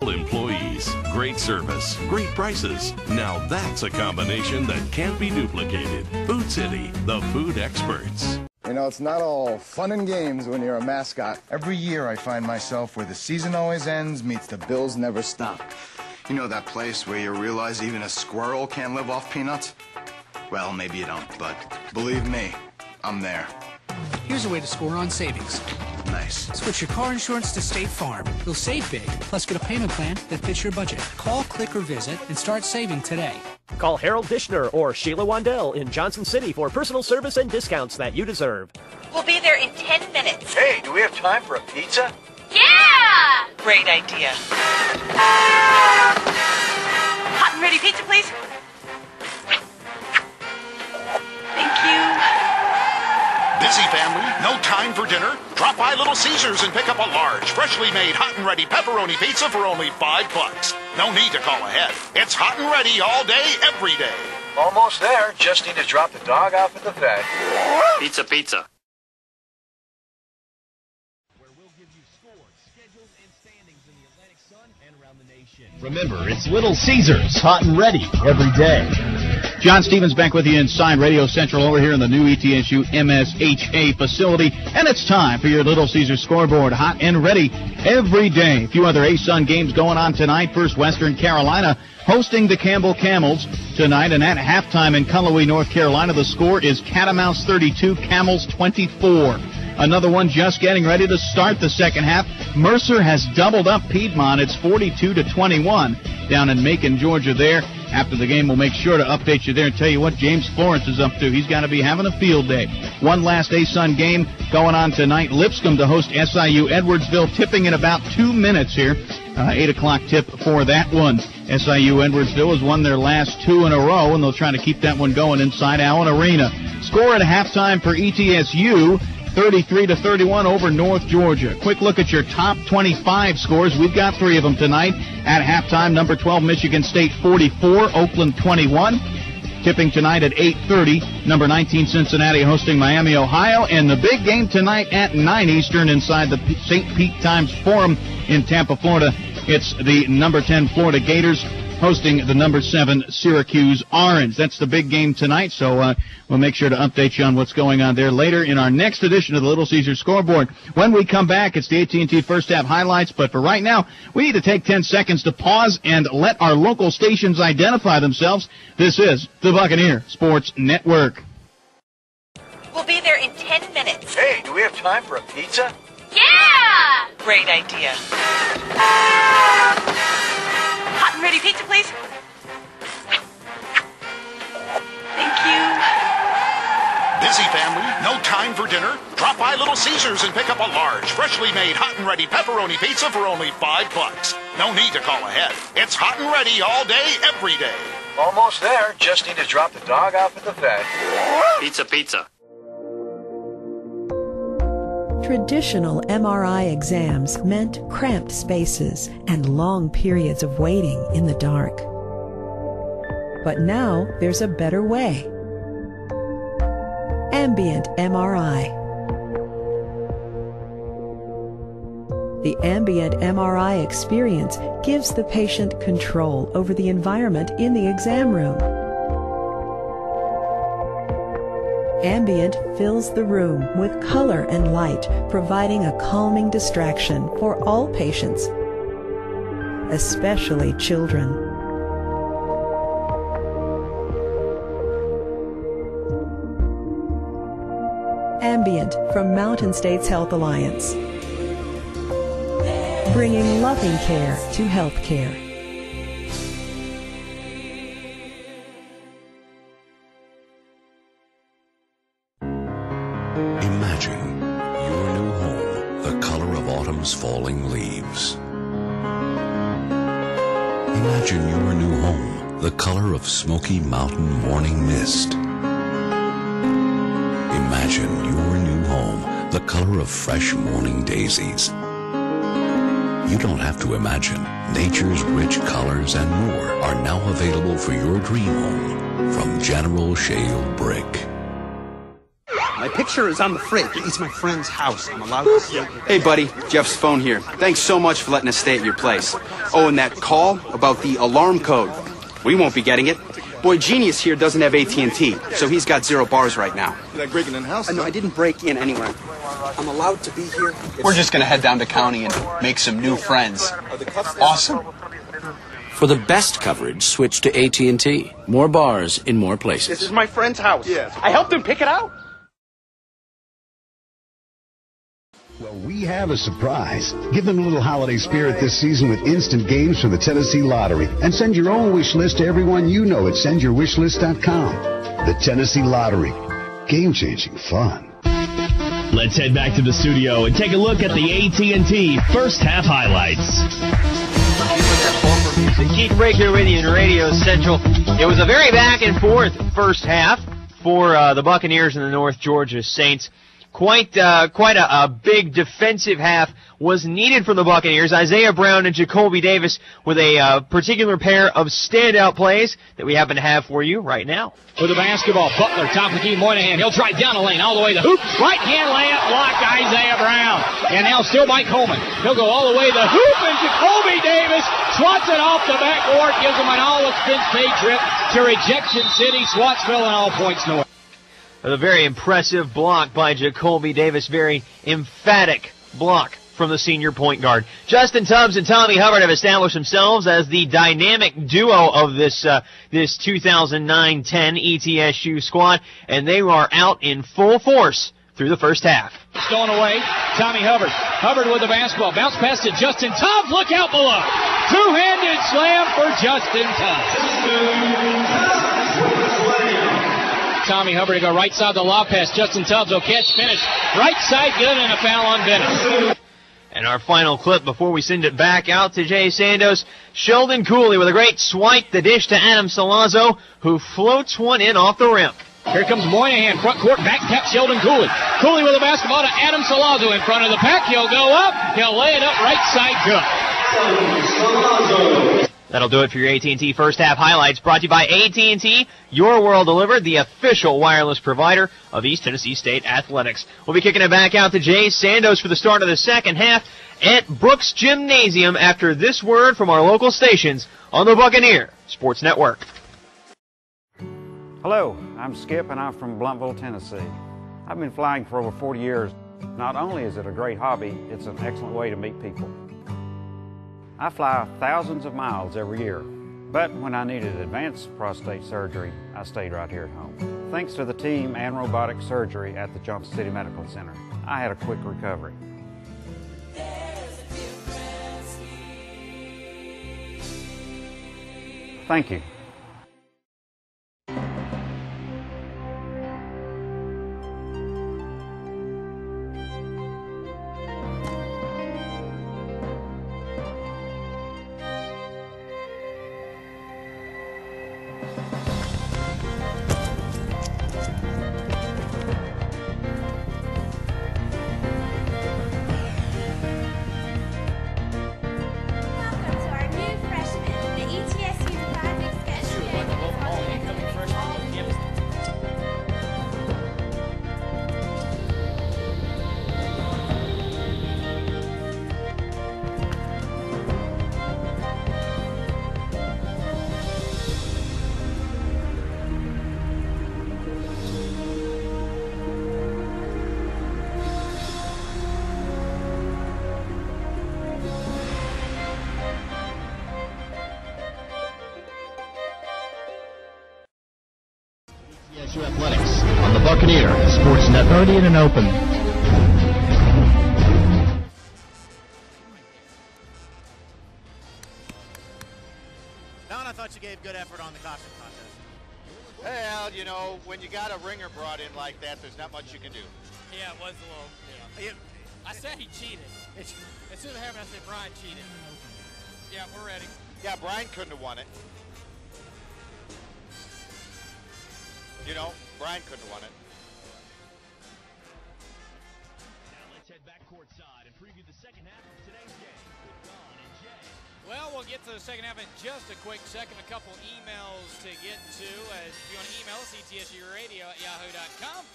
Employees, great service, great prices. Now that's a combination that can't be duplicated. Food City, the food experts. You know, it's not all fun and games when you're a mascot. Every year I find myself where the season always ends meets the bills never stop. You know that place where you realize even a squirrel can't live off peanuts? Well, maybe you don't, but believe me, I'm there. Here's a way to score on savings. Nice. Switch your car insurance to State Farm. You'll save big, plus get a payment plan that fits your budget. Call, click, or visit and start saving today. Call Harold Dishner or Sheila Wandell in Johnson City for personal service and discounts that you deserve. We'll be there in 10 minutes. Hey, do we have time for a pizza? Yeah! Great idea. Hot and ready pizza, please. Thank you. Busy family? No time for dinner? Drop by Little Caesars and pick up a large, freshly made, hot and ready pepperoni pizza for only $5. No need to call ahead. It's hot and ready all day, every day. Almost there. Just need to drop the dog off at the vet. Pizza, pizza. Where we'll give you scores, schedules, and standings in the Atlantic Sun and around the nation. Remember, it's Little Caesars, hot and ready every day. John Stevens back with you inside Radio Central over here in the new ETSU MSHA facility. And it's time for your Little Caesars scoreboard, hot and ready every day. A few other A-Sun games going on tonight. First, Western Carolina hosting the Campbell Camels tonight. And at halftime in Cullowhee, North Carolina, the score is Catamounts 32, Camels 24. Another one just getting ready to start the second half. Mercer has doubled up Piedmont. It's 42-21 down in Macon, Georgia there. After the game, we'll make sure to update you there and tell you what James Florence is up to. He's got to be having a field day. One last A-Sun game going on tonight. Lipscomb to host SIU Edwardsville, tipping in about 2 minutes here. 8 o'clock tip for that one. SIU Edwardsville has won their last 2 in a row, and they'll try to keep that one going inside Allen Arena. Score at halftime for ETSU. 33-31 over North Georgia. Quick look at your top 25 scores. We've got 3 of them tonight. At halftime, number 12, Michigan State 44, Oakland 21. Tipping tonight at 8:30, number 19, Cincinnati hosting Miami, Ohio. And the big game tonight at 9 Eastern inside the St. Pete Times Forum in Tampa, Florida. It's the number 10 Florida Gators hosting the number 7 Syracuse Orange. That's the big game tonight, so we'll make sure to update you on what's going on there later in our next edition of the Little Caesars Scoreboard. When we come back, it's the AT&T First Half highlights, but for right now, we need to take 10 seconds to pause and let our local stations identify themselves. This is the Buccaneer Sports Network. We'll be there in 10 minutes. Hey, do we have time for a pizza? Yeah! Great idea. Hot and ready pizza, please. Thank you. Busy family? No time for dinner? Drop by Little Caesars and pick up a large, freshly made, hot and ready pepperoni pizza for only $5. No need to call ahead. It's hot and ready all day, every day. Almost there. Just need to drop the dog off at the vet. Pizza, pizza. Traditional MRI exams meant cramped spaces and long periods of waiting in the dark. But now there's a better way. Ambient MRI. The ambient MRI experience gives the patient control over the environment in the exam room. Ambient fills the room with color and light, providing a calming distraction for all patients, especially children. Ambient from Mountain States Health Alliance, bringing loving care to health care. Imagine your new home, the color of autumn's falling leaves. Imagine your new home, the color of Smoky Mountain morning mist. Imagine your new home, the color of fresh morning daisies. You don't have to imagine. Nature's rich colors and more are now available for your dream home from General Shale Brick. My picture is on the fridge. It's my friend's house. I'm allowed to see it. Hey, buddy. Jeff's phone here. Thanks so much for letting us stay at your place. Oh, and that call about the alarm code. We won't be getting it. Boy, Genius here doesn't have AT&T, so he's got 0 bars right now. You're like breaking in the house? No, I didn't break in anywhere. I'm allowed to be here. We're just going to head down to county and make some new friends. Awesome. For the best coverage, switch to AT&T. More bars in more places. This is my friend's house. Yes. I helped him pick it out. Well, we have a surprise. Give them a little holiday spirit this season with instant games from the Tennessee Lottery. And send your own wish list to everyone you know at sendyourwishlist.com. The Tennessee Lottery. Game-changing fun. Let's head back to the studio and take a look at the AT&T first half highlights. Keith Brake here with you in Radio Central. It was a very back and forth first half for the Buccaneers and the North Georgia Saints. Quite a big defensive half was needed from the Buccaneers. Isaiah Brown and Jacoby Davis with a particular pair of standout plays that we happen to have for you right now. With the basketball, Butler, top of the key, Moynihan. He'll drive down the lane all the way to the hoop. Right-hand layup blocked Isaiah Brown. And now still Mike Coleman. He'll go all the way to the hoop, and Jacoby Davis swats it off the backboard, gives him an all-expense paid trip to Rejection City, Swattsville, and all points north. A very impressive block by Jacoby Davis. Very emphatic block from the senior point guard. Justin Tubbs and Tommy Hubbard have established themselves as the dynamic duo of this 2009-10 ETSU squad, and they are out in full force through the first half. Stolen away, Tommy Hubbard. Hubbard with the basketball. Bounce pass to Justin Tubbs. Look out below. Two-handed slam for Justin Tubbs. Tommy Hubbard to go right side of the lob pass. Justin Tubbs will catch, finish. Right side, good, and a foul on Bennett. And our final clip before we send it back out to Jay Sandos. Sheldon Cooley with a great swipe, the dish to Adam Salazzo, who floats one in off the rim. Here comes Moynihan, front court, back tap Sheldon Cooley. Cooley with a basketball to Adam Salazzo in front of the pack. He'll go up, he'll lay it up right side, good. That'll do it for your AT&T first half highlights, brought to you by AT&T, your world delivered, the official wireless provider of East Tennessee State Athletics. We'll be kicking it back out to Jay Sandos for the start of the second half at Brooks Gymnasium after this word from our local stations on the Buccaneer Sports Network. Hello, I'm Skip and I'm from Blunttville, Tennessee. I've been flying for over 40 years. Not only is it a great hobby, it's an excellent way to meet people. I fly thousands of miles every year, but when I needed advanced prostate surgery, I stayed right here at home. Thanks to the team and robotic surgery at the Johnson City Medical Center, I had a quick recovery. Thank you. EastTennessee Athletics on the Buccaneer Sports Net. Already in and open. Don, I thought you gave good effort on the costume contest. Well, you know, when you got a ringer brought in like that, there's not much you can do. Yeah, it was a little, I said he cheated. As soon as it happened, I said Brian cheated. Yeah, we're ready. Yeah, Brian couldn't have won it. You know, Brian couldn't have won it. Now let's head back courtside and preview the second half of today's game with Don and Jay. Well, we'll get to the second half in just a quick second. A couple emails to get to. If you want to email us, ETSUradio@yahoo.com.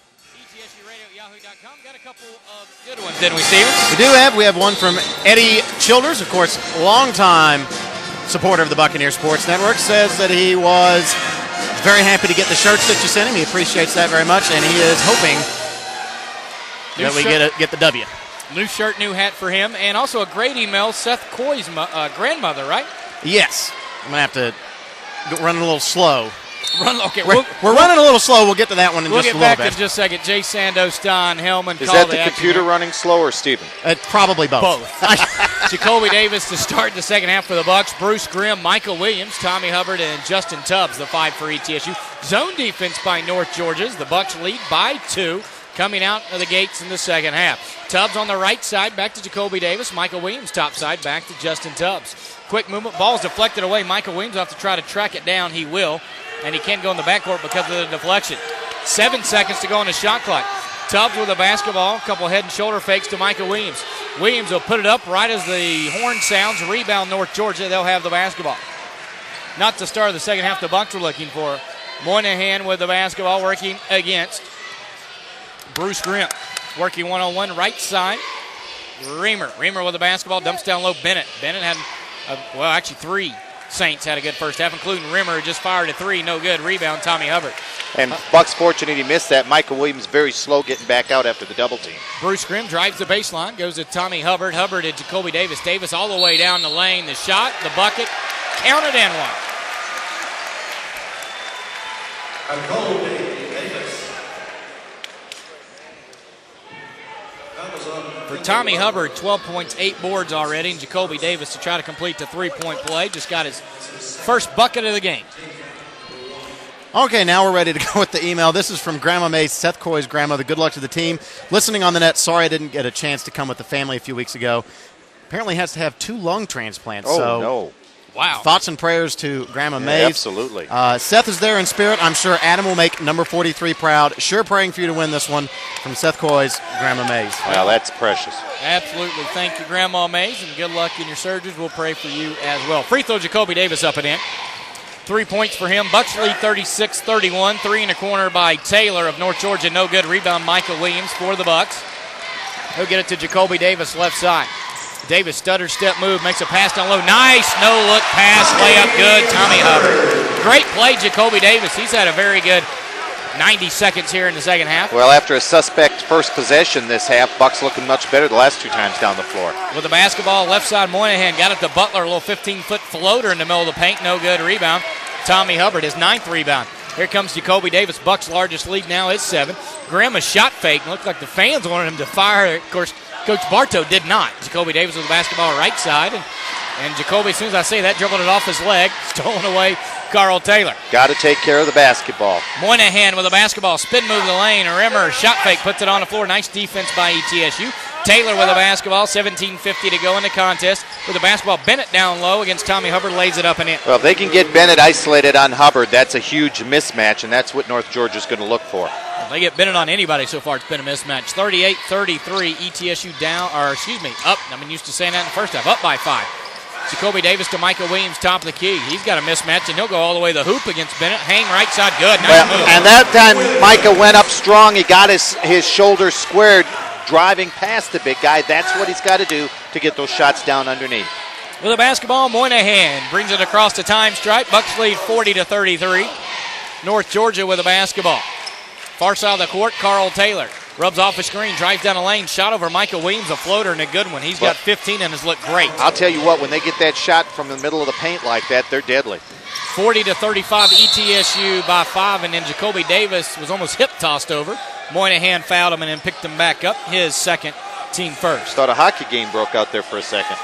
ETSUradio@yahoo.com. Got a couple of good ones, didn't we, Steven? We do have. We have one from Eddie Childers, of course, longtime supporter of the Buccaneer Sports Network, says that he was very happy to get the shirts that you sent him. He appreciates that very much, and he is hoping that we get the W. New shirt, new hat for him, and also a great email, Seth Coy's grandmother, right? Yes. I'm going to have to run a little slow. We're running a little slow. We'll get to that one in just a little bit. We'll get back in just a second. Jay Sandos, Don Hellman. Is that the computer running slow or Steven? Probably both. Jacoby Davis to start the second half for the Bucs. Bruce Grimm, Michael Williams, Tommy Hubbard, and Justin Tubbs, the 5 for ETSU. Zone defense by North Georgia's. The Bucs lead by 2. Coming out of the gates in the second half. Tubbs on the right side, back to Jacoby Davis. Michael Williams top side, back to Justin Tubbs. Quick movement, ball's deflected away. Michael Williams will have to try to track it down. He will, and he can't go in the backcourt because of the deflection. 7 seconds to go on the shot clock. Tubbs with a basketball, a couple head and shoulder fakes to Michael Williams. Williams will put it up right as the horn sounds. Rebound North Georgia, they'll have the basketball. Not the start of the second half the Bucs are looking for. Moynihan with the basketball working against Bruce Grimm. Working one-on-one right side. Reamer with the basketball, dumps down low Bennett. Bennett had, actually 3 Saints had a good first half, including Rimmer, who just fired a 3. No good. Rebound, Tommy Hubbard. And Bucks fortunate he missed that. Michael Williams very slow getting back out after the double team. Bruce Grimm drives the baseline, goes to Tommy Hubbard. Hubbard to Jacoby Davis. Davis all the way down the lane. The shot, the bucket, counted and one. For Tommy Hubbard, 12 points, 8 boards already, and Jacoby Davis to try to complete the 3-point play. Just got his first bucket of the game. Okay, now we're ready to go with the email. This is from Grandma May, Seth Coy's grandmother. Good luck to the team. Listening on the net, sorry I didn't get a chance to come with the family a few weeks ago. Apparently has to have 2 lung transplants. Oh, no. Wow. Thoughts and prayers to Grandma May. Absolutely. Seth is there in spirit. I'm sure Adam will make number 43 proud. Sure praying for you to win this one from Seth Coy's Grandma Mays. Well, that's precious. Absolutely. Thank you, Grandma Mays, and good luck in your surgeries. We'll pray for you as well. Free throw, Jacoby Davis up and in. 3 points for him. Bucks lead 36-31. 3 in the corner by Taylor of North Georgia. No good. Rebound, Michael Williams for the Bucks. He'll get it to Jacoby Davis, left side. Davis stutter step move, makes a pass down low. Nice no-look pass, layup good, Tommy Hubbard. Great play, Jacoby Davis. He's had a very good 90 seconds here in the second half. Well, after a suspect first possession this half, Bucks looking much better the last 2 times down the floor. With the basketball, left side, Moynihan got it to Butler, a little 15-foot floater in the middle of the paint, no good. Rebound, Tommy Hubbard, his 9th rebound. Here comes Jacoby Davis. Bucks' largest lead now is 7. Graham a shot fake. Looked like the fans wanted him to fire. Of course, Coach Bartow did not. Jacoby Davis with the basketball right side. And Jacoby, as soon as I say that, dribbled it off his leg. Stolen away, Carl Taylor. Got to take care of the basketball. Moynihan with the basketball. Spin move to the lane. Rimmer, shot fake, puts it on the floor. Nice defense by ETSU. Taylor with the basketball. 17:50 to go in the contest. With the basketball, Bennett down low against Tommy Hubbard. Lays it up and in. Well, if they can get Bennett isolated on Hubbard, that's a huge mismatch, and that's what North Georgia's going to look for. If they get Bennett on anybody so far, it's been a mismatch. 38-33, ETSU down, or excuse me, up. I'm used to saying that in the first half. Up by 5. Jacoby Davis to Michael Williams, top of the key. He's got a mismatch, and he'll go all the way to the hoop against Bennett. Hang right side, good. Nice move. And that time, Micah went up strong. He got his shoulders squared, driving past the big guy. That's what he's got to do to get those shots down underneath. With the basketball, Moynihan brings it across the time stripe. Bucks lead 40-33. North Georgia with the basketball. Far side of the court, Carl Taylor. Rubs off a screen, drives down the lane, shot over Michael Williams, a floater and a good one. He's got 15 and has looked great. I'll tell you what, when they get that shot from the middle of the paint like that, they're deadly. 40-35, ETSU by 5, and then Jacoby Davis was almost hip-tossed over. Moynihan fouled him and then picked him back up, his second, team first. Thought a hockey game broke out there for a second.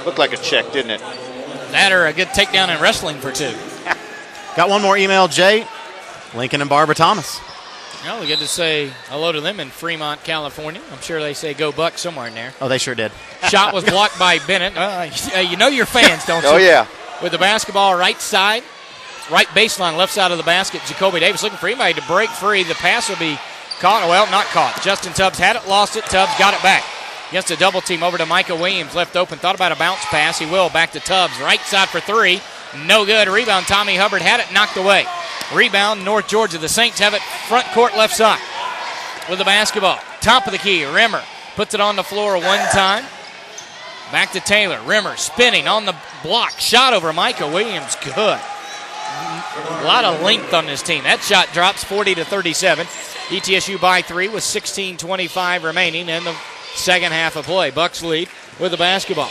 Looked like a check, didn't it? That or a good takedown in wrestling for 2. Got one more email, Jay. Lincoln and Barbara Thomas. Well, we get to say hello to them in Fremont, California. I'm sure they say go Bucks somewhere in there. Oh, they sure did. Shot was blocked by Bennett. You know your fans, don't you? Oh, yeah. With the basketball right side, right baseline, left side of the basket. Jacoby Davis looking for anybody to break free. The pass will be caught. Well, not caught. Justin Tubbs had it, lost it. Tubbs got it back. Against a double team over to Michael Williams. Left open. Thought about a bounce pass. He will. Back to Tubbs. Right side for 3. No good. Rebound. Tommy Hubbard had it knocked away. Rebound, North Georgia. The Saints have it front court left side with the basketball. Top of the key, Rimmer puts it on the floor one time. Back to Taylor. Rimmer spinning on the block. Shot over Micah Williams. Good. A lot of length on this team. That shot drops 40-37. ETSU by 3 with 16:25 remaining in the second half of play. Bucks lead with the basketball.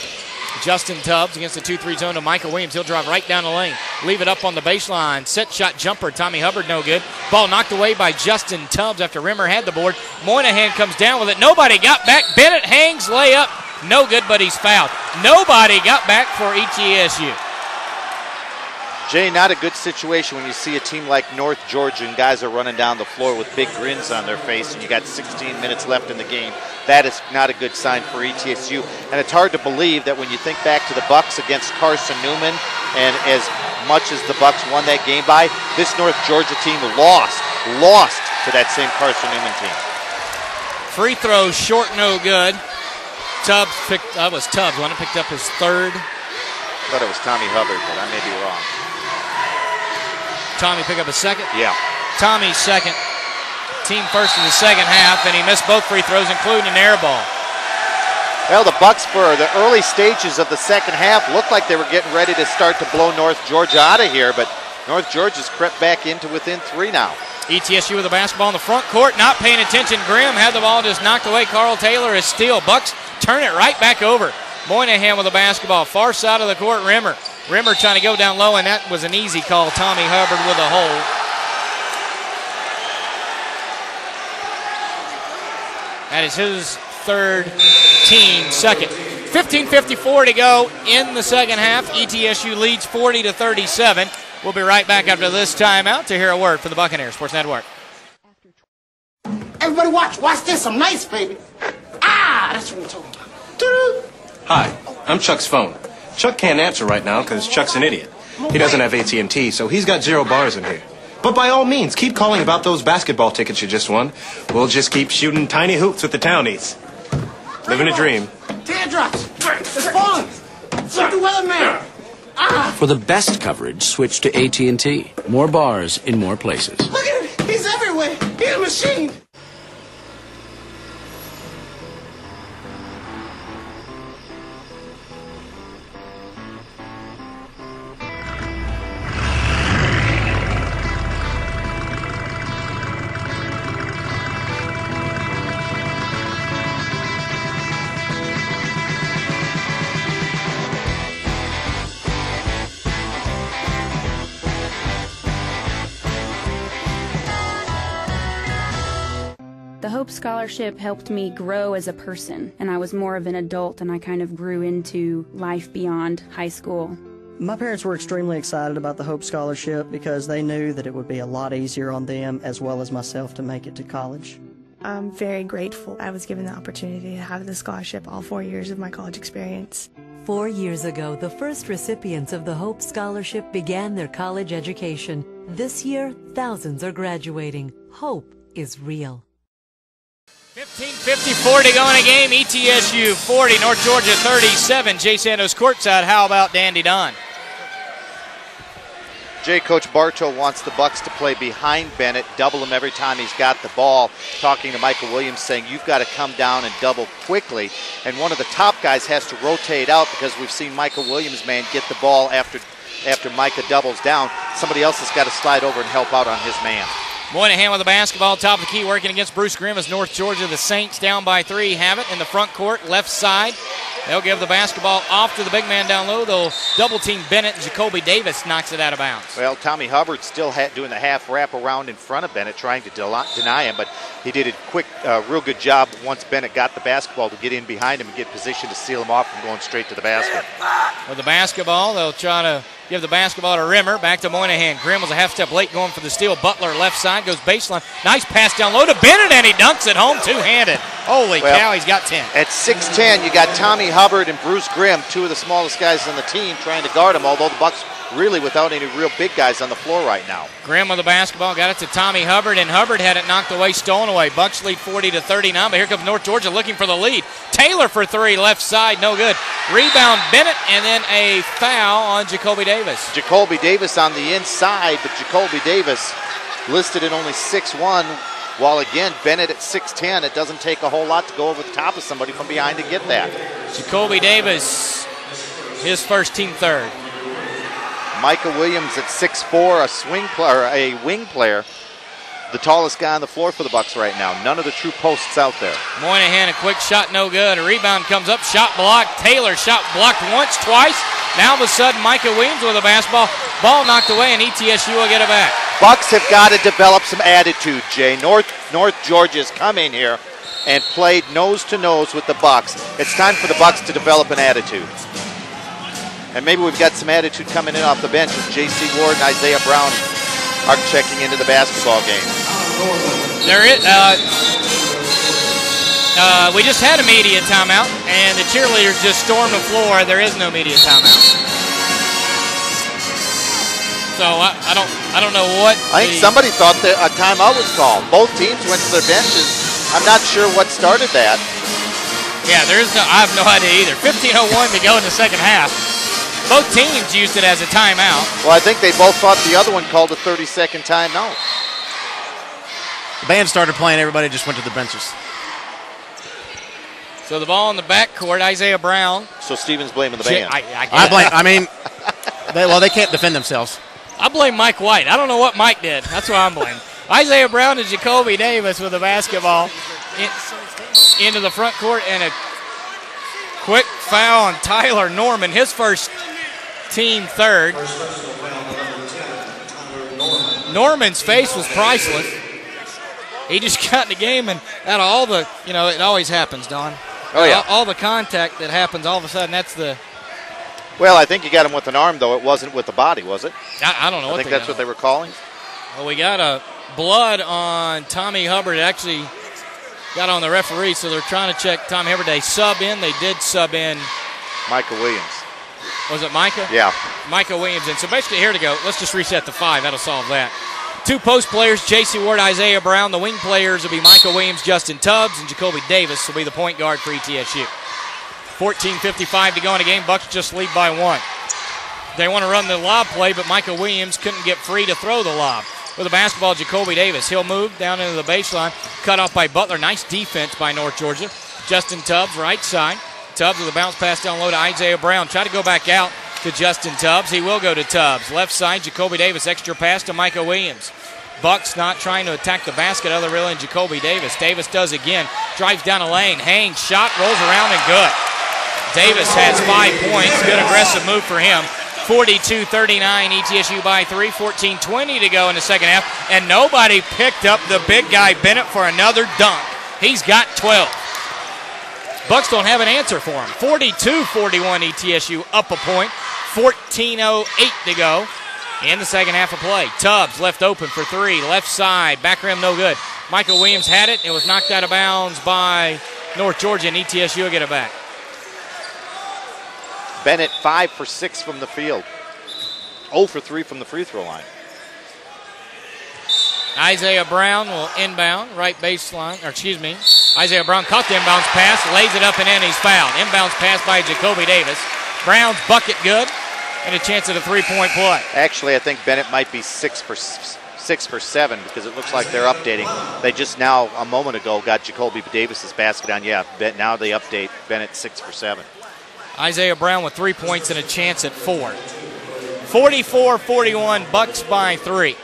Justin Tubbs against the 2-3 zone to Micah Williams. He'll drive right down the lane. Leave it up on the baseline. Set shot jumper. Tommy Hubbard no good. Ball knocked away by Justin Tubbs after Rimmer had the board. Moynihan comes down with it. Nobody got back. Bennett hangs layup. No good, but he's fouled. Nobody got back for ETSU. Jay, not a good situation when you see a team like North Georgia and guys are running down the floor with big grins on their face and you got 16 minutes left in the game. That is not a good sign for ETSU. And it's hard to believe that when you think back to the Bucks against Carson Newman, and as much as the Bucks won that game by, this North Georgia team lost to that same Carson Newman team. Free throw short, no good. Tubbs picked up his third. I thought it was Tommy Hubbard, but I may be wrong. Tommy pick up a second? Yeah. Tommy's second. Team first in the second half, and he missed both free throws, including an air ball. Well, the Bucks for the early stages of the second half looked like they were getting ready to start to blow North Georgia out of here, but North Georgia's crept back into within 3 now. ETSU with the basketball in the front court, not paying attention. Grimm had the ball just knocked away. Carl Taylor is steal. Bucks turn it right back over. Moynihan with the basketball, far side of the court, Rimmer. Rimmer trying to go down low, and that was an easy call. Tommy Hubbard with a hole. That is his third, team second. 15:54 to go in the second half. ETSU leads 40-37. We'll be right back after this timeout to hear a word for the Buccaneers Sports Network. Everybody watch this. I'm nice, baby. That's what I'm talking about. Hi, I'm Chuck's phone. Chuck can't answer right now because Chuck's an idiot. He doesn't have AT&T, so he's got 0 bars in here. But by all means, keep calling about those basketball tickets you just won. We'll just keep shooting tiny hoops with the townies. Living a dream. Teardrops. It's falling. Look the weatherman. For the best coverage, switch to AT&T. More bars in more places. Look at him. He's everywhere. He's a machine. The Hope Scholarship helped me grow as a person, and I was more of an adult, and I kind of grew into life beyond high school. My parents were extremely excited about the Hope Scholarship because they knew that it would be a lot easier on them as well as myself to make it to college. I'm very grateful I was given the opportunity to have the scholarship all 4 years of my college experience. 4 years ago, the first recipients of the Hope Scholarship began their college education. This year, thousands are graduating. Hope is real. 15:54 to go in a game. ETSU 40, North Georgia 37. Jay Santos courtside. How about Dandy Don? Jay, Coach Bartow wants the Bucks to play behind Bennett, double him every time he's got the ball. Talking to Michael Williams, saying you've got to come down and double quickly. And one of the top guys has to rotate out because we've seen Michael Williams, man, get the ball after Micah doubles down. Somebody else has got to slide over and help out on his man. Moynihan with the basketball, top of the key, working against Bruce Grimm as North Georgia. The Saints down by 3 have it in the front court, left side. They'll give the basketball off to the big man down low. They'll double-team Bennett, and Jacoby Davis knocks it out of bounds. Well, Tommy Hubbard still doing the half wrap around in front of Bennett, trying to deny him, but he did a real good job once Bennett got the basketball to get in behind him and get positioned to seal him off from going straight to the basket. With the basketball, they'll try to give the basketball to Rimmer. Back to Moynihan. Grimm was a half step late going for the steal. Butler left side goes baseline. Nice pass down low to Bennett, and he dunks it home two-handed. Holy cow, he's got 10. At 6'10", you got Tommy Hubbard and Bruce Grimm, 2 of the smallest guys on the team, trying to guard him, although the Bucks really without any real big guys on the floor right now. Grimm with the basketball, got it to Tommy Hubbard, and Hubbard had it knocked away, stolen away. Bucks lead 40-39, but here comes North Georgia looking for the lead. Taylor for three, left side, no good. Rebound Bennett, and then a foul on Jacoby Davis. Jacoby Davis on the inside, but Jacoby Davis listed at only 6'1", while again, Bennett at 6'10". It doesn't take a whole lot to go over the top of somebody from behind to get that. Jacoby Davis, his first team third. Micah Williams at 6'4", a wing player. The tallest guy on the floor for the Bucks right now. None of the true posts out there. Moynihan, a quick shot, no good. A rebound comes up, shot blocked. Taylor shot blocked once, twice. Now all of a sudden, Micah Williams with a basketball. Ball knocked away, and ETSU will get it back. Bucks have got to develop some attitude, Jay. North Georgia's come in here and played nose to nose with the Bucks. It's time for the Bucks to develop an attitude. And maybe we've got some attitude coming in off the bench as J.C. Ward and Isaiah Brown are checking into the basketball game. There is. We just had a media timeout, and the cheerleaders just stormed the floor. There is no media timeout. So I don't know what. I think somebody thought that a timeout was called. Both teams went to their benches. I'm not sure what started that. Yeah, I have no idea either. 15:01 to go in the second half. Both teams used it as a timeout. Well, I think they both thought the other one called a 30-second timeout. The band started playing. Everybody just went to the benches. So the ball in the backcourt, Isaiah Brown. So Stevens blaming the band. They can't defend themselves. I blame Mike White. I don't know what Mike did. That's what I'm blaming. Isaiah Brown and Jacoby Davis with the basketball into the front court, and a quick foul on Tyler Norman, his first team third. Norman's face was priceless. He just got in the game, and out of all the, it always happens, Don. Oh, yeah. All the contact that happens, all of a sudden, that's the. Well, I think you got him with an arm, though. It wasn't with the body, was it? I don't know. I think that's what they were calling. Well, we got a blood on Tommy Hubbard. It actually got on the referee, so they're trying to check Tommy Hubbard. They sub in. They did sub in Micah Williams. Was it Micah? Yeah. Micah Williams. And so basically, here to go. Let's just reset the five. That'll solve that. Two post players, J.C. Ward, Isaiah Brown. The wing players will be Micah Williams, Justin Tubbs, and Jacoby Davis will be the point guard for ETSU. 14:55 to go in the game. Bucks just lead by one. They want to run the lob play, but Micah Williams couldn't get free to throw the lob. With the basketball, Jacoby Davis. He'll move down into the baseline. Cut off by Butler. Nice defense by North Georgia. Justin Tubbs, right side. Tubbs with a bounce pass down low to Isaiah Brown. Try to go back out to Justin Tubbs. He will go to Tubbs. Left side, Jacoby Davis. Extra pass to Micah Williams. Bucks not trying to attack the basket other than Jacoby Davis. Davis does again. Drives down a lane. Hangs. Shot. Rolls around and good. Davis has 5 points. Good aggressive move for him. 42-39, ETSU by 3. 14:20 to go in the second half. And nobody picked up the big guy Bennett for another dunk. He's got 12. Bucks don't have an answer for him. 42-41, ETSU up a point. 14:08 to go in the second half of play. Tubbs left open for three. Left side. Back rim no good. Michael Williams had it. It was knocked out of bounds by North Georgia, and ETSU will get it back. Bennett 5 for 6 from the field. 0 for 3 from the free throw line. Isaiah Brown will inbound, right baseline, Isaiah Brown caught the inbounds pass, lays it up and in, he's fouled. Inbounds pass by Jacoby Davis. Brown's bucket good, and a chance at a three-point play. Actually, I think Bennett might be 6 for 7 because it looks like they're updating. They just now, a moment ago, got Jacoby Davis's basket on. Yeah, now they update Bennett 6 for 7. Isaiah Brown with 3 points and a chance at 4. 44-41, Bucks by 3.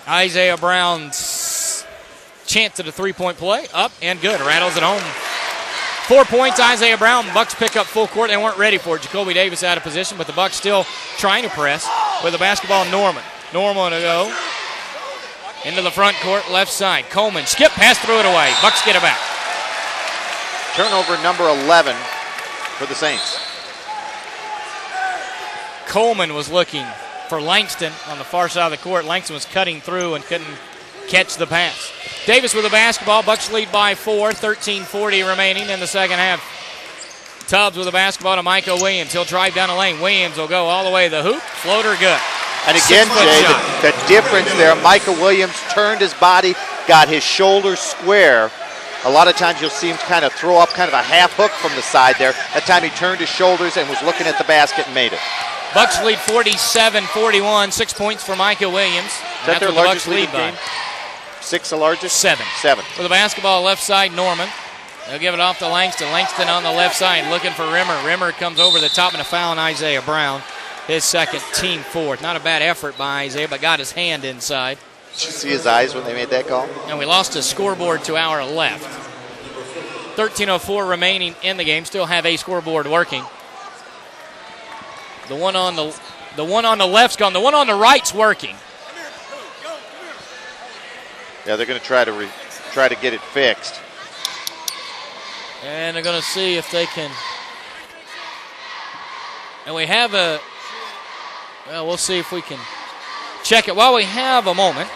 Isaiah Brown's chance at a three-point play, up and good. Rattles it home. 4 points, Isaiah Brown. Bucks pick up full court. They weren't ready for it. Jacoby Davis out of position, but the Bucks still trying to press with the basketball. Norman to go into the front court, left side. Coleman, skip pass, threw it away. Bucks get it back. Turnover number 11 for the Saints. Coleman was looking for Langston on the far side of the court. Langston was cutting through and couldn't catch the pass. Davis with the basketball. Bucks lead by 4. 13:40 remaining in the second half. Tubbs with the basketball to Micah Williams. He'll drive down the lane. Williams will go all the way to the hoop. Floater good. And again, Jay, the difference there, Micah Williams turned his body, got his shoulders square, A lot of times you'll see him kind of throw up kind of a half hook from the side there. That time he turned his shoulders and was looking at the basket and made it. Bucks lead 47-41. 6 points for Micah Williams. Is that their largest lead by? 6 the largest? 7. 7. With the basketball left side, Norman. They'll give it off to Langston. Langston on the left side looking for Rimmer. Rimmer comes over the top and a foul on Isaiah Brown. His second, team fourth. Not a bad effort by Isaiah, but got his hand inside. Did you see his eyes when they made that call? And we lost a scoreboard to our left. 13:04 remaining in the game. Still have a scoreboard working. The one on the left's gone. The one on the right's working. Yeah, they're going to try to get it fixed. And they're going to see if they can. And we have a. Well, we'll see if we can check it while we have a moment.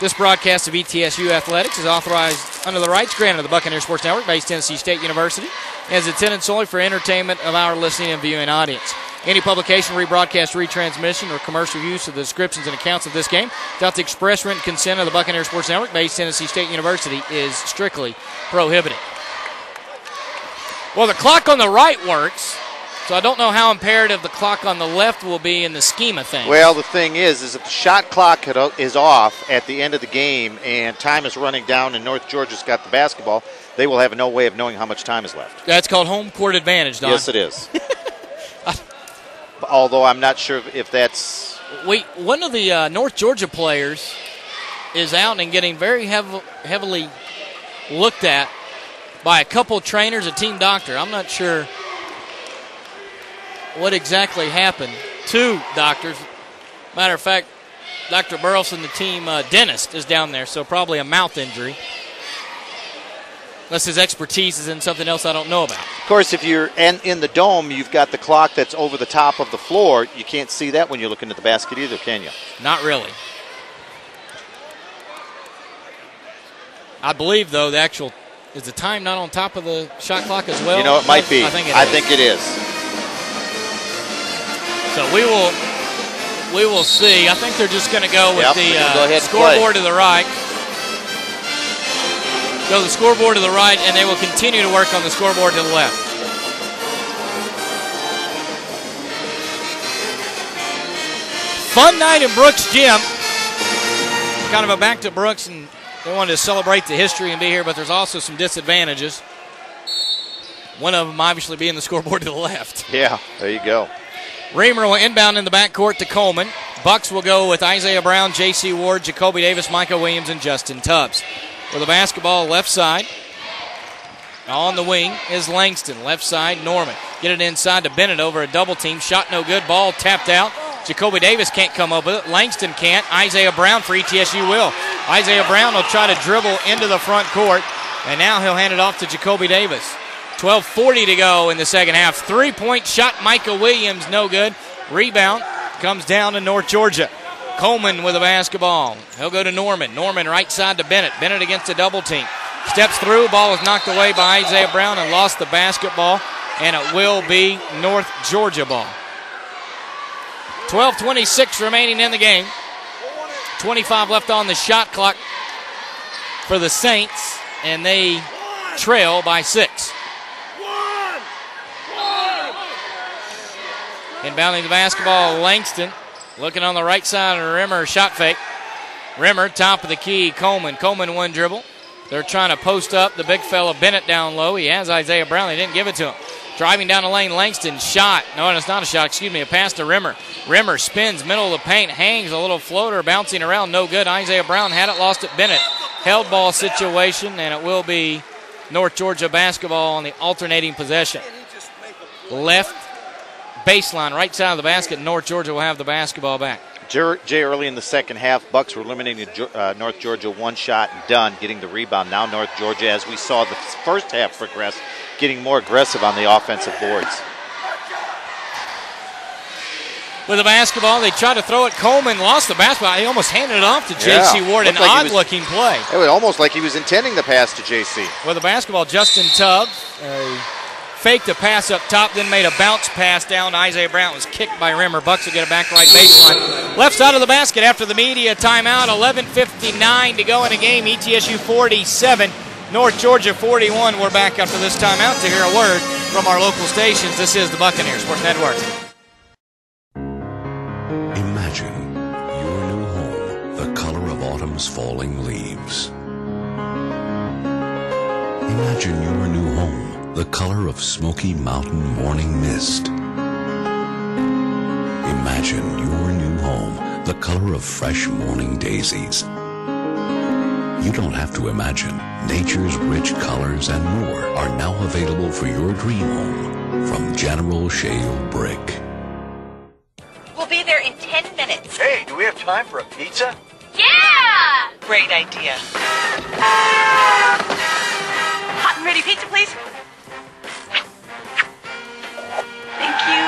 This broadcast of ETSU Athletics is authorized under the rights granted to the Buccaneer Sports Network, based Tennessee State University, and is intended solely for entertainment of our listening and viewing audience. Any publication, rebroadcast, retransmission, or commercial use of the descriptions and accounts of this game without the express written consent of the Buccaneer Sports Network, based Tennessee State University, is strictly prohibited. Well, the clock on the right works. So I don't know how imperative the clock on the left will be in the scheme of things. Well, the thing is if the shot clock is off at the end of the game and time is running down and North Georgia's got the basketball, they will have no way of knowing how much time is left. That's called home court advantage, Don. Yes, it is. Although I'm not sure if that's... One of the North Georgia players is out and getting very heavily looked at by a couple trainers, a team doctor. I'm not sure what exactly happened. 2 doctors. Matter of fact, Dr. Burleson, the team dentist, is down there, so probably a mouth injury. Unless his expertise is in something else I don't know about. Of course, if you're in the dome, you've got the clock that's over the top of the floor. You can't see that when you're looking at the basket either, can you? Not really. I believe, though, is the time not on top of the shot clock as well? You know, it might be. I think it is. So we will see. I think they're just going to go with the scoreboard to the right. Go to the scoreboard to the right, and they will continue to work on the scoreboard to the left. Fun night in Brooks Gym. Kind of a back to Brooks, and they wanted to celebrate the history and be here, but there's also some disadvantages. One of them obviously being the scoreboard to the left. Yeah, there you go. Reamer will inbound in the backcourt to Coleman. Bucks will go with Isaiah Brown, J.C. Ward, Jacoby Davis, Micah Williams, and Justin Tubbs. With the basketball left side. On the wing is Langston. Left side, Norman. Get it inside to Bennett over a double team. Shot no good. Ball tapped out. Jacoby Davis can't come up with it. Langston can't. Isaiah Brown for ETSU will. Isaiah Brown will try to dribble into the front court. And now he'll hand it off to Jacoby Davis. 12:40 to go in the second half. 3-point shot, Micah Williams, no good. Rebound comes down to North Georgia. Coleman with the basketball. He'll go to Norman. Norman right side to Bennett. Bennett against a double team. Steps through. Ball is knocked away by Isaiah Brown and lost the basketball. And it will be North Georgia ball. 12:26 remaining in the game. 25 left on the shot clock for the Saints. And they trail by 6. Inbounding the basketball, Langston. Looking on the right side of Rimmer, shot fake. Rimmer, top of the key, Coleman. Coleman one dribble. They're trying to post up the big fella Bennett down low. He has Isaiah Brown. They didn't give it to him. Driving down the lane, Langston, shot. No, it's not a shot, excuse me, a pass to Rimmer. Rimmer spins, middle of the paint, hangs, a little floater, bouncing around, no good. Isaiah Brown had it, lost it, Bennett. Held ball situation, and it will be North Georgia basketball on the alternating possession. Left baseline, right side of the basket. North Georgia will have the basketball back. Jay, early in the second half, Bucks were eliminating North Georgia one shot and done, getting the rebound. Now North Georgia, as we saw the first half progress, getting more aggressive on the offensive boards. With the basketball, they tried to throw it. Coleman lost the basketball. He almost handed it off to J.C. Ward. An odd-looking play. It was almost like he was intending the pass to J.C. With the basketball, Justin Tubbs, a faked a pass up top, then made a bounce pass down to Isaiah Brown. It was kicked by Rimmer. Bucks will get it back right baseline. Left side of the basket after the media timeout. 11:59 to go in the game. ETSU 47, North Georgia 41. We're back after this timeout to hear a word from our local stations. This is the Buccaneers Sports Network. Imagine your new home, the color of autumn's falling leaves. Imagine your new home, the color of Smoky Mountain morning mist. Imagine your new home, the color of fresh morning daisies. You don't have to imagine. Nature's rich colors and more are now available for your dream home from General Shale Brick. We'll be there in 10 minutes. Hey, do we have time for a pizza? Yeah! Great idea. Hot and ready pizza, please. Thank you.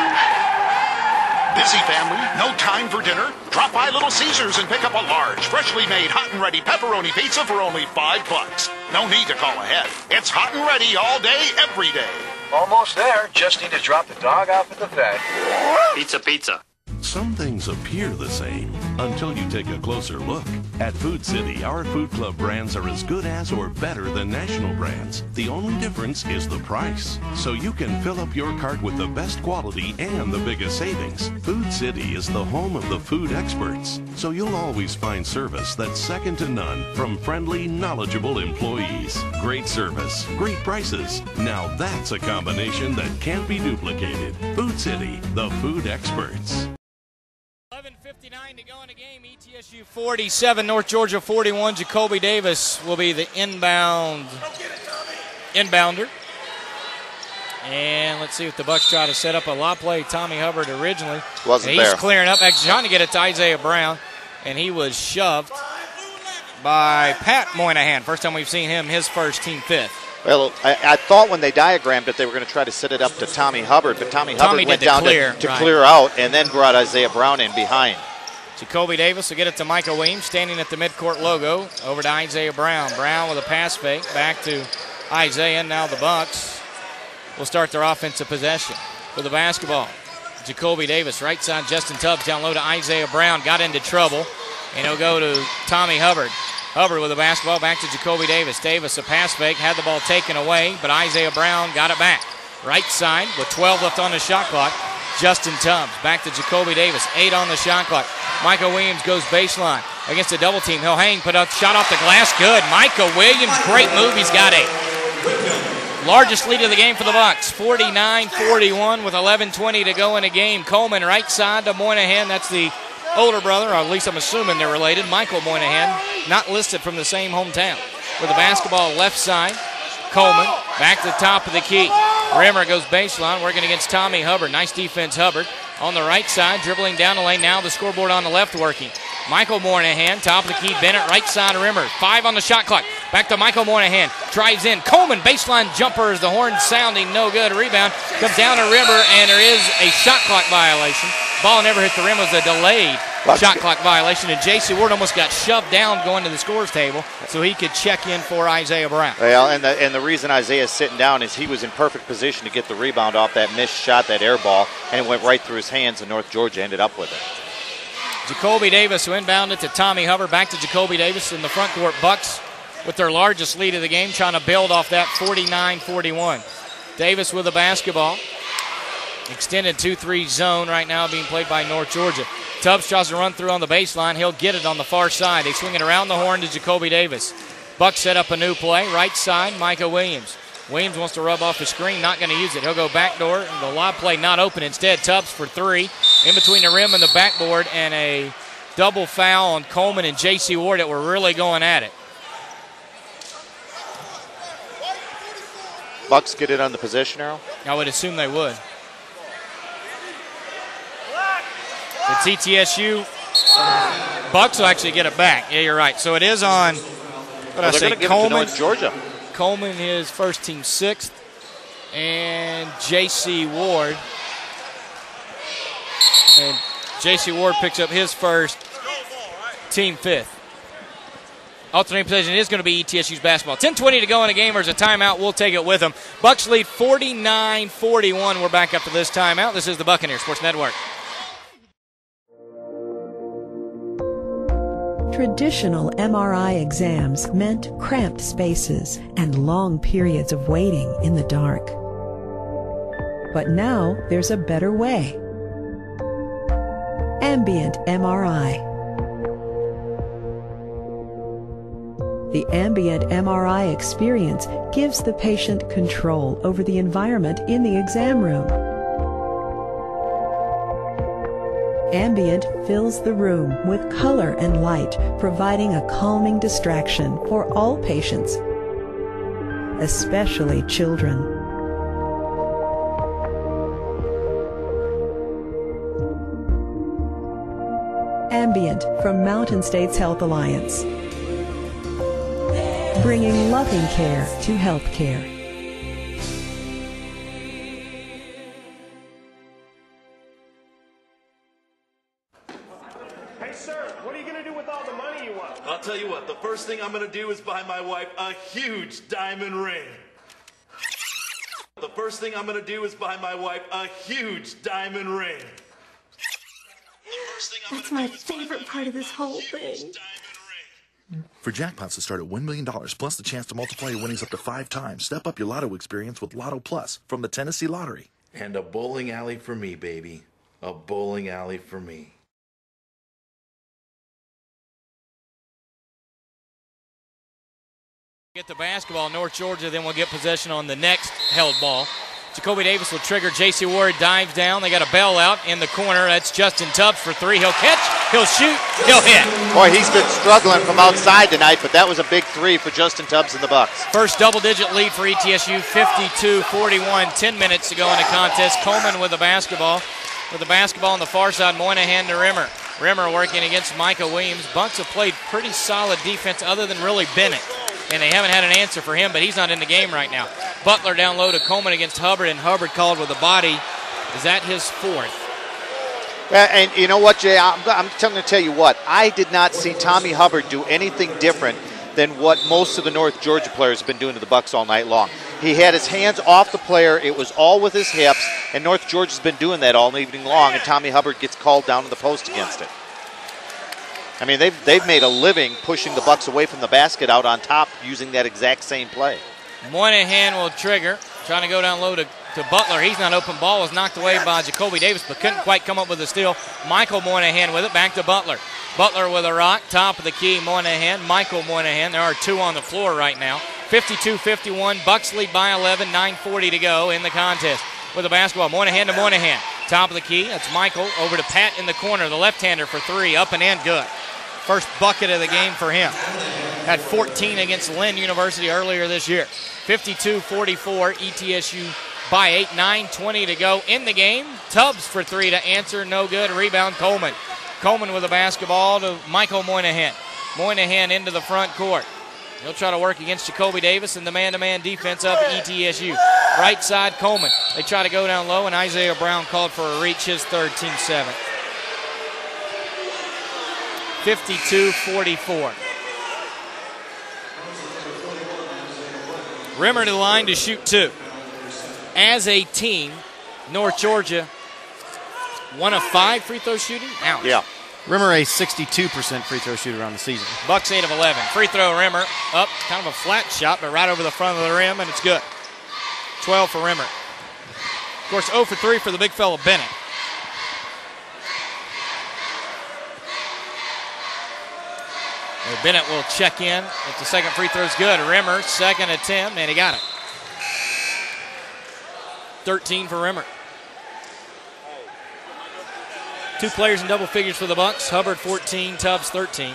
Busy family? No time for dinner? Drop by Little Caesars and pick up a large, freshly made, hot and ready pepperoni pizza for only $5. No need to call ahead. It's hot and ready all day, every day. Almost there. Just need to drop the dog off at the vet. Pizza, pizza. Some things appear the same until you take a closer look. At Food City, our Food Club brands are as good as or better than national brands. The only difference is the price. So you can fill up your cart with the best quality and the biggest savings. Food City is the home of the food experts. So you'll always find service that's second to none from friendly, knowledgeable employees. Great service, great prices. Now that's a combination that can't be duplicated. Food City, the food experts. 11:59 to go in the game. ETSU 47, North Georgia 41. Jacoby Davis will be the inbounder. And let's see if the Bucks try to set up a lob play. Tommy Hubbard originally. Wasn't there. He's clearing up, actually trying to get it to Isaiah Brown, and he was shoved by Pat Moynihan. First time we've seen him, his first team fifth. Well, I thought when they diagrammed it, they were going to try to set it up to Tommy Hubbard, but Tommy Hubbard went down to clear out and then brought Isaiah Brown in behind. Jacoby Davis will get it to Michael Williams, standing at the midcourt logo. Over to Isaiah Brown. Brown with a pass fake. Back to Isaiah. Now the Bucks will start their offensive possession with the basketball. Jacoby Davis, right side. Justin Tubbs down low to Isaiah Brown. Got into trouble. And he'll go to Tommy Hubbard. Hubbard with the basketball back to Jacoby Davis. Davis a pass fake, had the ball taken away, but Isaiah Brown got it back. Right side with 12 left on the shot clock. Justin Tubbs back to Jacoby Davis. 8 on the shot clock. Michael Williams goes baseline against a double team. He'll hang, put up shot off the glass. Good. Michael Williams, great move. He's got a largest lead of the game for the Bucks. 49-41 with 11:20 to go in the game. Coleman right side to Moynihan. That's the older brother, or at least I'm assuming they're related. Michael Moynihan, not listed from the same hometown. With the basketball left side, Coleman back to the top of the key. Rimmer goes baseline, working against Tommy Hubbard. Nice defense, Hubbard. On the right side, dribbling down the lane. Now the scoreboard on the left working. Michael Moynihan, top of the key. Bennett, right side of Rimmer. 5 on the shot clock. Back to Michael Moynihan. Drives in. Coleman, baseline jumper as the horn sounding. No good. Rebound comes down to Rimmer, and there is a shot clock violation. Ball never hit the rim. It was a delayed shot clock violation, and J.C. Ward almost got shoved down going to the scores table so he could check in for Isaiah Brown. Well, and the reason Isaiah's sitting down is he was in perfect position to get the rebound off that missed shot, that air ball, and it went right through his hands, and North Georgia ended up with it. Jacoby Davis who inbounded to Tommy Hubbard. Back to Jacoby Davis in the front court. Bucks with their largest lead of the game, trying to build off that 49-41. Davis with the basketball. Extended 2-3 zone right now being played by North Georgia. Tubbs tries to run through on the baseline. He'll get it on the far side. They swing it around the horn to Jacoby Davis. Bucks set up a new play. Right side, Micah Williams. Williams wants to rub off the screen, not going to use it. He'll go backdoor. The lob play not open. Instead, Tubbs for 3. In between the rim and the backboard, and a double foul on Coleman and J.C. Ward that were really going at it. Bucks get it on the possession arrow? I would assume they would. It's ETSU. Bucks will actually get it back. Yeah, you're right. So it is on, They're going to give it to North Georgia. Coleman, his first team 6th, and J.C. Ward. And J.C. Ward picks up his first team 5th. Alternating possession is going to be ETSU's basketball. 10:20 to go in the game. There's a timeout. We'll take it with them. Bucks lead 49-41. We're back after this timeout. This is the Buccaneer Sports Network. Traditional MRI exams meant cramped spaces and long periods of waiting in the dark. But now there's a better way. Ambient MRI. The ambient MRI experience gives the patient control over the environment in the exam room. Ambient fills the room with color and light, providing a calming distraction for all patients, especially children. Ambient from Mountain States Health Alliance, bringing loving care to healthcare. Hey, sir, what are you going to do with all the money you won? I'll tell you what, the first thing I'm going to do is buy my wife a huge diamond ring. The first thing I'm going to do is buy my wife a huge diamond ring. That's my favorite part of this whole thing. For jackpots that start at $1 million, plus the chance to multiply your winnings up to 5 times, step up your lotto experience with Lotto Plus from the Tennessee Lottery. And a bowling alley for me, baby. A bowling alley for me. Get the basketball, North Georgia, then we'll get possession on the next held ball. Jacoby Davis will trigger. J.C. Ward dives down. They got a bell out in the corner. That's Justin Tubbs for 3. He'll catch, he'll shoot, he'll hit. Boy, he's been struggling from outside tonight, but that was a big 3 for Justin Tubbs and the Bucks. First double-digit lead for ETSU, 52-41. 10 minutes to go in the contest. Coleman with the basketball. With the basketball on the far side, Moynihan to Rimmer. Rimmer working against Micah Williams. Bucks have played pretty solid defense other than really Bennett. And they haven't had an answer for him, but he's not in the game right now. Butler down low to Coleman against Hubbard, and Hubbard called with a body. Is that his 4th? And you know what, Jay? I'm going to tell you what. I did not see Tommy Hubbard do anything different than what most of the North Georgia players have been doing to the Bucks all night long. He had his hands off the player. It was all with his hips, and North Georgia's been doing that all evening long, and Tommy Hubbard gets called down to the post against it. I mean, they've made a living pushing the Bucks away from the basket out on top using that exact same play. Moynihan will trigger, trying to go down low to Butler. He's not open. Ball was knocked away by Jacoby Davis, but couldn't quite come up with a steal. Michael Moynihan with it, back to Butler. Butler with a rock, top of the key, Moynihan, Michael Moynihan. There are 2 on the floor right now. 52-51, Bucks lead by 11, 9:40 to go in the contest. With the basketball, Moynihan to Moynihan. Top of the key, that's Michael, over to Pat in the corner, the left-hander for 3, up and in, good. First bucket of the game for him. Had 14 against Lynn University earlier this year. 52-44, ETSU by 8, 9:20 to go in the game. Tubbs for 3 to answer, no good. Rebound, Coleman. Coleman with the basketball to Michael Moynihan. Moynihan into the front court. He'll try to work against Jacoby Davis and the man-to-man defense of ETSU. Right side, Coleman. They try to go down low, and Isaiah Brown called for a reach, his 3rd, team 7th. 52-44. Rimmer to the line to shoot 2. As a team, North Georgia, 1 of 5 free throw shooting. Ouch. Yeah. Rimmer a 62% free throw shooter on the season. Bucks 8 of 11. Free throw, Rimmer up, kind of a flat shot, but right over the front of the rim, and it's good. 12 for Rimmer. Of course, 0 for 3 for the big fella Bennett. Bennett will check in if the second free throw is good. Rimmer, second attempt, and he got it. 13 for Rimmer. 2 players in double figures for the Bucks. Hubbard 14, Tubbs 13.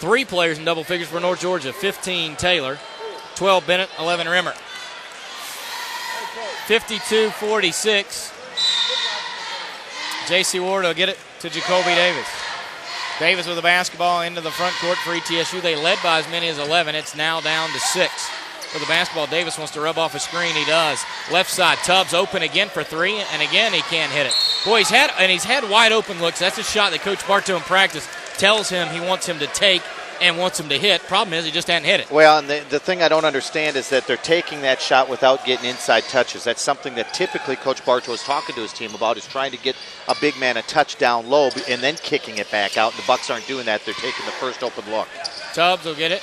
3 players in double figures for North Georgia. 15 Taylor, 12 Bennett, 11 Rimmer. 52-46. J.C. Ward will get it to Jacoby Davis. Davis with the basketball into the front court for ETSU. They led by as many as 11. It's now down to 6. With the basketball, Davis wants to rub off a screen. He does. Left side, Tubbs open again for 3, and again he can't hit it. Boy, he's had wide open looks. That's a shot that Coach Bartow in practice tells him he wants him to take and wants him to hit. Problem is he just hadn't hit it. Well, and the thing I don't understand is that they're taking that shot without getting inside touches. That's something that typically Coach Bartow is talking to his team about, is trying to get a big man a touch down low and then kicking it back out. And the Bucks aren't doing that. They're taking the first open look. Tubbs will get it.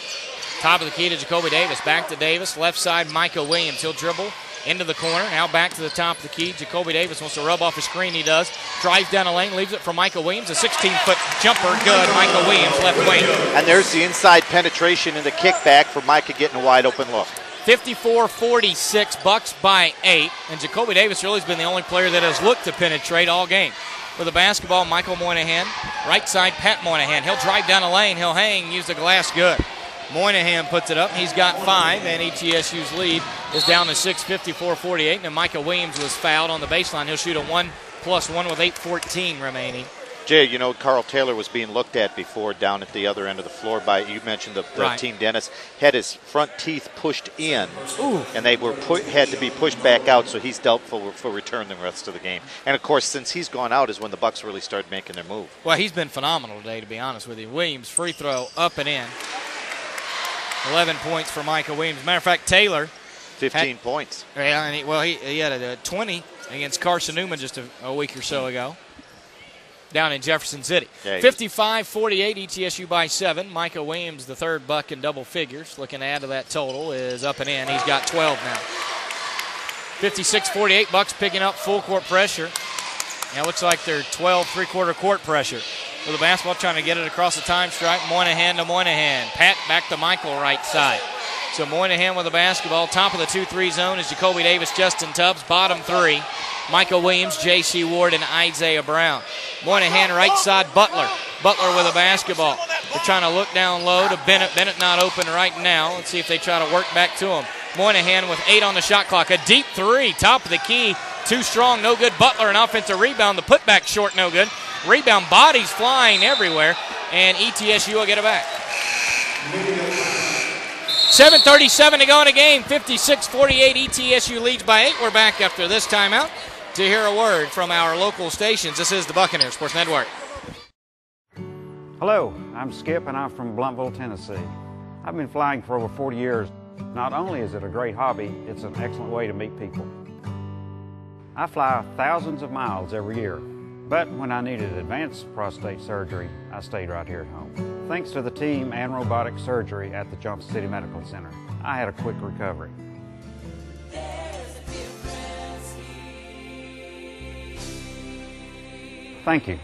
Top of the key to Jacoby Davis. Back to Davis. Left side, Micah Williams. He'll dribble into the corner. Now back to the top of the key. Jacoby Davis wants to rub off his screen. He does. Drives down the lane. Leaves it for Micah Williams. A 16-foot jumper. Good. Micah Williams, left wing. And there's the inside penetration and the kickback for Micah getting a wide open look. 54-46, Bucks by 8. And Jacoby Davis really has been the only player that has looked to penetrate all game. With the basketball, Michael Moynihan. Right side, Pat Moynihan. He'll drive down the lane. He'll hang. Use the glass. Good. Moynihan puts it up. He's got 5, and ETSU's lead is down to 6, 54-48. And then Micah Williams was fouled on the baseline. He'll shoot a 1+1 with 8:14 remaining. Jay, you know, Carl Taylor was being looked at before down at the other end of the floor by, you mentioned the Right. team dentist, had his front teeth pushed in, Ooh. and they were had to be pushed back out, so he's doubtful for return the rest of the game. And, of course, since he's gone out is when the Bucks really started making their move. Well, he's been phenomenal today, to be honest with you. Williams, free throw, up and in. 11 points for Micah Williams. Matter of fact, Taylor 15 points. Yeah, and he had a 20 against Carson Newman just a week or so ago down in Jefferson City. Yeah, 55-48, ETSU by 7. Micah Williams, the third buck in double figures, looking to add to that total, is up and in. He's got 12 now. 56-48, Bucks picking up full court pressure. Now it looks like they're 12 three-quarter court pressure. With the basketball, trying to get it across the time stripe. Moynihan to Moynihan. Pat back to Michael, right side. So Moynihan with the basketball. Top of the 2-3 zone is Jacoby Davis, Justin Tubbs. Bottom 3, Michael Williams, J.C. Ward, and Isaiah Brown. Moynihan right side, Butler. Butler with the basketball. They're trying to look down low to Bennett. Bennett not open right now. Let's see if they try to work back to him. Moynihan with 8 on the shot clock. A deep 3, top of the key. Too strong, no good. Butler, an offensive rebound. The putback short, no good. Rebound, bodies flying everywhere, and ETSU will get it back. 7:37 to go in the game. 56-48, ETSU leads by 8. We're back after this timeout to hear a word from our local stations. This is the Buccaneer Sports Network. Hello, I'm Skip, and I'm from Blunteville, Tennessee. I've been flying for over 40 years. Not only is it a great hobby, it's an excellent way to meet people. I fly thousands of miles every year. But when I needed advanced prostate surgery, I stayed right here at home. Thanks to the team and robotic surgery at the Johnson City Medical Center, I had a quick recovery. Thank you.